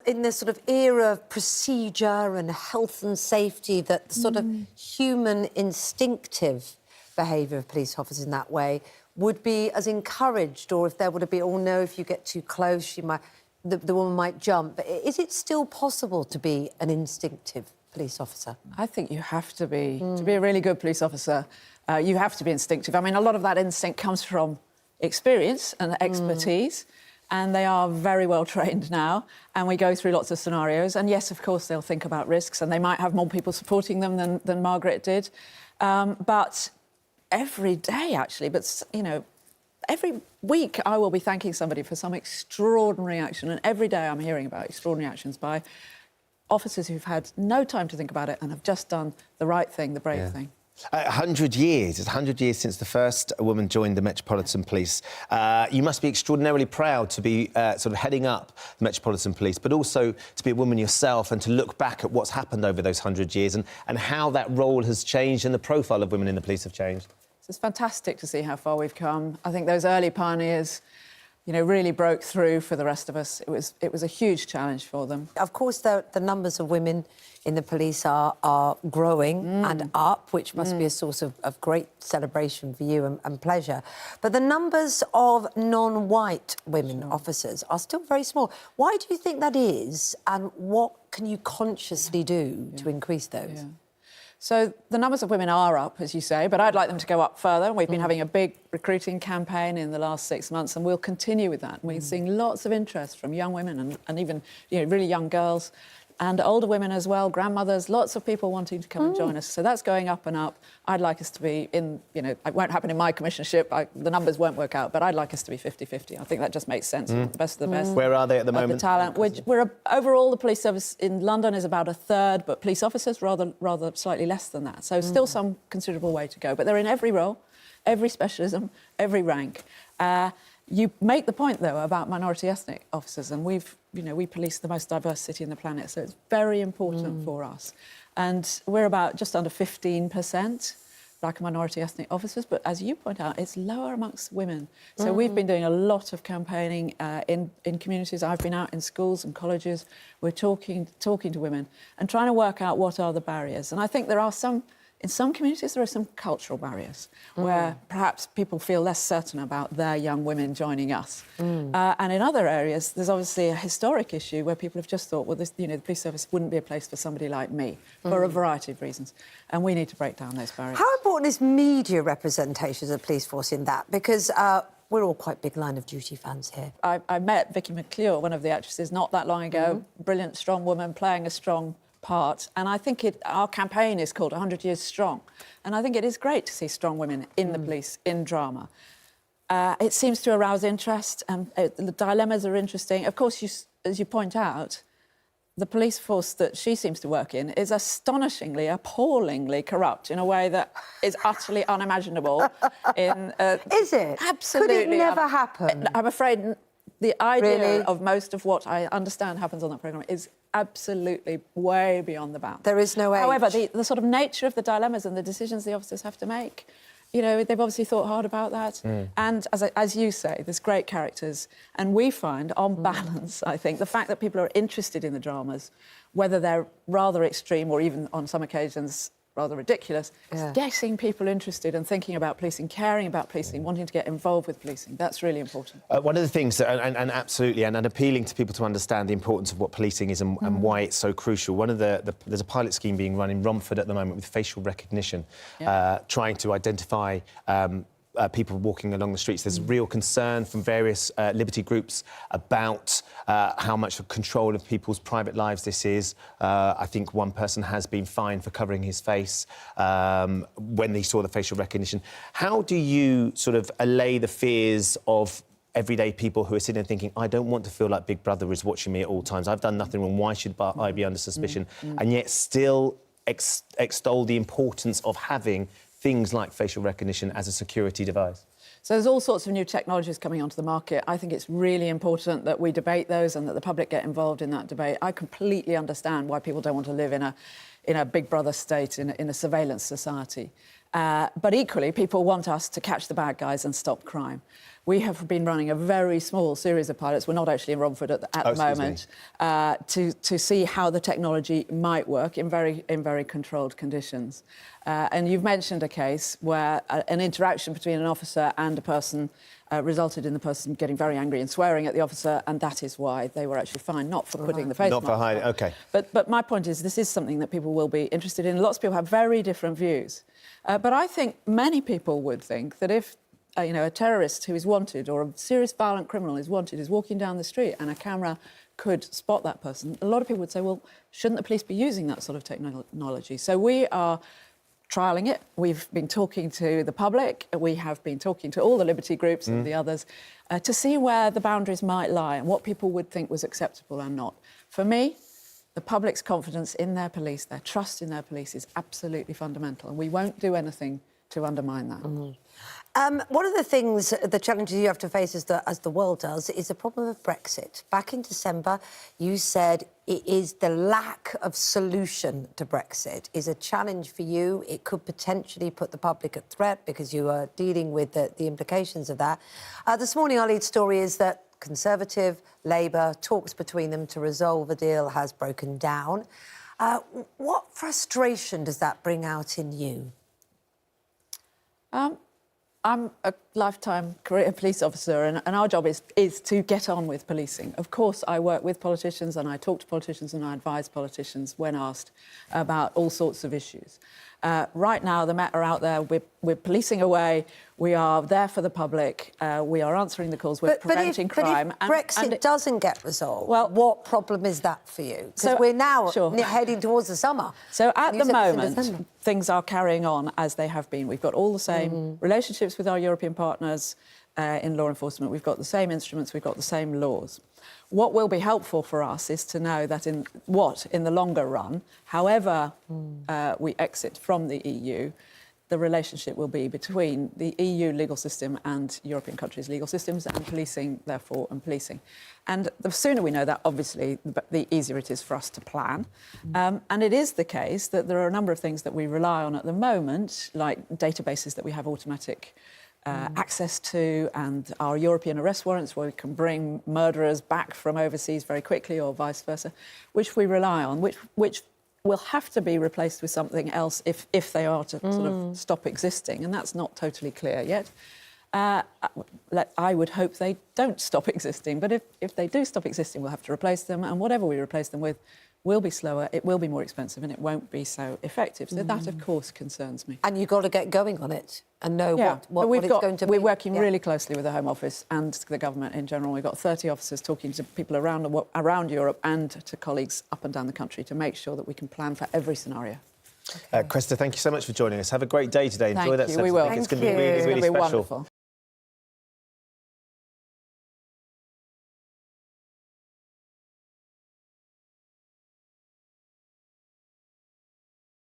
in this sort of era of procedure and health and safety, that the sort of human instinctive behaviour of police officers in that way would be as encouraged, or if there would have been, oh no, if you get too close, the woman might jump. But is it still possible to be an instinctive police officer? I think you have to be. To be a really good police officer, you have to be instinctive. I mean, a lot of that instinct comes from experience and expertise, and they are very well trained now, and we go through lots of scenarios. And yes, of course, they'll think about risks, and they might have more people supporting them than Margaret did. But every day, actually, you know, every week I will be thanking somebody for some extraordinary action, and every day I'm hearing about extraordinary actions by officers who've had no time to think about it and have just done the right thing, the brave thing. 100 years. It's 100 years since the first woman joined the Metropolitan Police. You must be extraordinarily proud to be sort of heading up the Metropolitan Police, but also to be a woman yourself and to look back at what's happened over those 100 years and how that role has changed and the profile of women in the police have changed. It's fantastic to see how far we've come. I think those early pioneers, you know, really broke through for the rest of us. It was a huge challenge for them. Of course, the numbers of women in the police are growing and up, which must be a source of great celebration for you and pleasure. But the numbers of non-white women officers are still very small. Why do you think that is, and what can you consciously do to increase those? Yeah. So the numbers of women are up, as you say, but I'd like them to go up further. We've been having a big recruiting campaign in the last 6 months, and we'll continue with that. We're seeing lots of interest from young women and even, you know, really young girls and older women as well, grandmothers, lots of people wanting to come and join us. So that's going up and up. I'd like us to be in, you know, it won't happen in my commissionership, the numbers won't work out, but I'd like us to be 50-50. I think that just makes sense. The best of the best. Where are they at the moment? The talent. Overall, the police service in London is about a third, but police officers rather slightly less than that. So still some considerable way to go. But they're in every role, every specialism, every rank. You make the point, though, about minority ethnic officers, and we police the most diverse city in the planet, so it's very important for us. And we're about just under 15% black and minority ethnic officers, but as you point out, it's lower amongst women. So we've been doing a lot of campaigning in communities. I've been out in schools and colleges. We're talking to women and trying to work out what are the barriers. And I think there are in some communities, there are some cultural barriers where perhaps people feel less certain about their young women joining us. And in other areas, there's obviously a historic issue where people have just thought, well, the police service wouldn't be a place for somebody like me for a variety of reasons. And we need to break down those barriers. How important is media representation of the police force in that? Because we're all quite big Line of Duty fans here. I met Vicky McClure, one of the actresses, not that long ago. Brilliant, strong woman playing a strong part, and I think our campaign is called 100 Years Strong, and I think it is great to see strong women in the police, in drama. It seems to arouse interest, and the dilemmas are interesting. Of course, as you point out, the police force that she seems to work in is astonishingly, appallingly corrupt in a way that is utterly unimaginable. Is it? Absolutely. Could it never happen? I'm afraid the idea Really? of most of what I understand happens on that programme is absolutely way beyond the bounds. There is no age. However, the sort of nature of the dilemmas and the decisions the officers have to make, you know, they've obviously thought hard about that. And as you say, there's great characters. And we find, on balance, I think, the fact that people are interested in the dramas, whether they're rather extreme or even, on some occasions, rather ridiculous, is getting people interested and thinking about policing, caring about policing, wanting to get involved with policing. That's really important. One of the things, and absolutely, and appealing to people to understand the importance of what policing is and why it's so crucial. There's a pilot scheme being run in Romford at the moment with facial recognition, trying to identify people walking along the streets. There's real concern from various liberty groups about how much control of people's private lives this is. I think one person has been fined for covering his face when they saw the facial recognition. How do you sort of allay the fears of everyday people who are sitting there thinking, I don't want to feel like Big Brother is watching me at all times. I've done nothing wrong. Why should I be under suspicion? And yet still extol the importance of having things like facial recognition as a security device? So there's all sorts of new technologies coming onto the market. I think it's really important that we debate those and that the public get involved in that debate. I completely understand why people don't want to live in a Big Brother state, in a surveillance society. But equally, people want us to catch the bad guys and stop crime. we have been running a very small series of pilots. We're not actually in Romford at the moment, to see how the technology might work in very controlled conditions. And you've mentioned a case where an interaction between an officer and a person resulted in the person getting very angry and swearing at the officer, and that is why they were actually fined, not for putting the face mask on. Not for hiding, OK. But my point is, this is something that people will be interested in. Lots of people have very different views. But I think many people would think that if a terrorist who is wanted or a serious violent criminal is wanted, is walking down the street and a camera could spot that person, a lot of people would say, well, shouldn't the police be using that sort of technology? So we are trialling it. We've been talking to the public. We have been talking to all the liberty groups and the others to see where the boundaries might lie and what people would think was acceptable and not. For me, the public's confidence in their police, their trust in their police is absolutely fundamental, and we won't do anything to undermine that. One of the things, the challenges you have to face as the world does, is the problem of Brexit. Back in December, you said it is the lack of solution to Brexit is a challenge for you. It could potentially put the public at threat because you are dealing with the implications of that. This morning, our lead story is that Conservative, Labour, talks between them to resolve a deal has broken down. What frustration does that bring out in you? I'm a lifetime career police officer, and our job is to get on with policing. Of course, I work with politicians and I talk to politicians and I advise politicians when asked about all sorts of issues. Right now, the Met are out there. We're policing away. We are there for the public. We are answering the calls. We're preventing crime. But if Brexit doesn't get resolved, well, what problem is that for you? Because we're now heading towards the summer. So at the moment, things are carrying on as they have been. We've got all the same relationships with our European partners in law enforcement. We've got the same instruments. We've got the same laws. What will be helpful for us is to know that in the longer run, however we exit from the EU, the relationship will be between the EU legal system and European countries' legal systems, and policing, therefore, and policing. And the sooner we know that, obviously, the easier it is for us to plan. And it is the case that there are a number of things that we rely on at the moment, like databases that we have automatic access to, and our European arrest warrants, where we can bring murderers back from overseas very quickly, or vice versa, which we rely on, which will have to be replaced with something else if they are to sort of stop existing, and that's not totally clear yet. I would hope they don't stop existing, but if they do stop existing, we'll have to replace them, and whatever we replace them with will be slower, it will be more expensive, and it won't be so effective. So that, of course, concerns me. And you've got to get going on it and know what it's going to be. We're working really closely with the Home Office and the government in general. We've got 30 officers talking to people around Europe and to colleagues up and down the country to make sure that we can plan for every scenario. Cressida, thank you so much for joining us. Have a great day today. Enjoy that. We will. It's going to be really, really special. Wonderful.